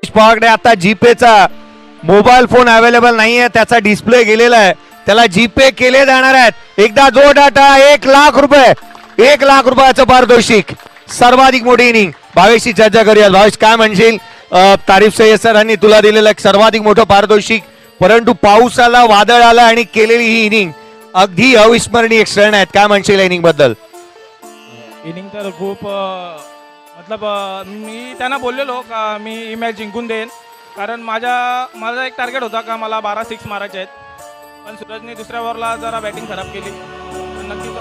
पवारकडे आता जीपेचा mobile phone available नाहीये, त्याचा डिस्प्ले गेलेला आहे, त्याला जीपे केले जाणार आहेत. एकदा जो डाटा 1,00,000 रुपये, 1,00,000 रुपयाचं पारितोषिक. सर्वाधिक मोठी इनिंग. भावेशची चर्चा करूया. भावेश काय म्हणशील? तारीफ सय्यद सरांनी तुला दिलेलं एक सर्वाधिक मोठं पारितोषिक, परंतु पाऊस आला, वादळ आला आणि केलेली ही इनिंग अगदी अविस्मरणीय क्षण आहेत. काय म्हणशील या इनिंग बद्दल? इनिंग तर खूप मतलब मी त्यांना बोललेलो का मी मॅच जिंकून देईन, कारण माझा एक टार्गेट होता का मला 12 सिक्स मारायचे आहेत. पण सूरजने दुसऱ्या ओव्हरला जरा बॅटिंग खराब केली. नक्कीच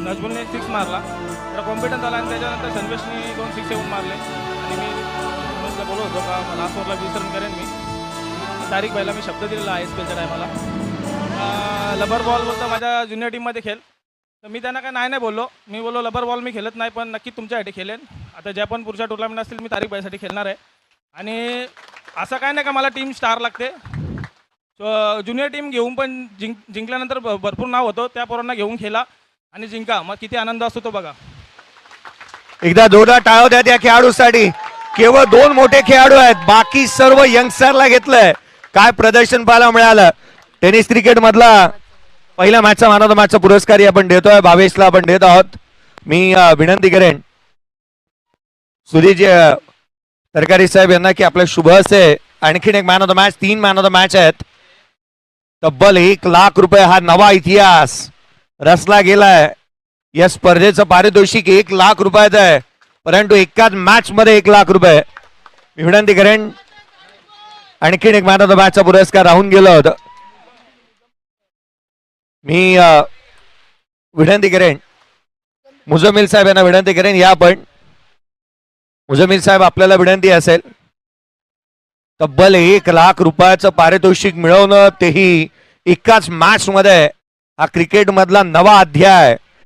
नजमुलने 6 मारला, जरा कॉन्फिडन्स आला आणि त्याच्यानंतर संदेशने 2 6 येऊन मारले. आणि मी सूरजला बोलत होतो का लास्ट ओव्हरला 20 रन करेन मी. तारीख पहिला मी शब्द दिलेला आहे ISPLच्या टायमाला. लबर बॉल बोलतो माझ्या ज्युनियर टीममध्ये खेळ, तर मी त्यांना काय नाही बोललो. मी बोललो लबर बॉल मी खेळत नाही, पण नक्की तुमच्यासाठी खेळेन. आता ज्या पण पुढच्या टुर्नामेंट असतील मी तारीख बाईसाठी खेळणार आहे. आणि असं काय नाही का मला टीम स्टार लागते. ज्युनियर टीम घेऊन पण जिंकल्यानंतर भरपूर नाव होतं. त्या पोरांना घेऊन खेळा आणि जिंका, मग किती आनंद असतो तो बघा. एकदा जोरदार टाळ्या द्या त्या खेळाडूसाठी. केवळ 2 मोठे खेळाडू आहेत, बाकी सर्व यंगस्टरला घेतलंय. काय प्रदर्शन पाहायला मिळालं. टेनिस क्रिकेट मधला पहिल्या मॅचचा मॅन ऑफ द मॅचचा पुरस्कारही आपण देतोय, भावेशला आपण देत आहोत. मी विनंती करेन सुधीरजी तरकारी साहेब यांना की आपल्या शुभ हस्ते आणखीन एक man of the match, 3 man of the match आहेत. तब्बल 1,00,000 रुपये हा नवा इतिहास रचला गेलाय. या स्पर्धेचं पारितोषिक 1,00,000 रुपयाचं आहे, परंतु एकाच मॅच मध्ये 1,00,000 रुपये. मी विनंती करेन आणखीन एक मॅन ऑफ द मॅचचा पुरस्कार राहून गेलं होतं. मी विनंती करेन मुजम्मिल साहेब यांना विनंती करेन या. पण मुजम्मिल साहेब आपल्याला विनंती असेल, तब्बल 1,00,000 रुपयाचं पारितोषिक मिळवणं, तेही एकाच मॅच मध्ये, हा क्रिकेट मधला नवा अध्याय.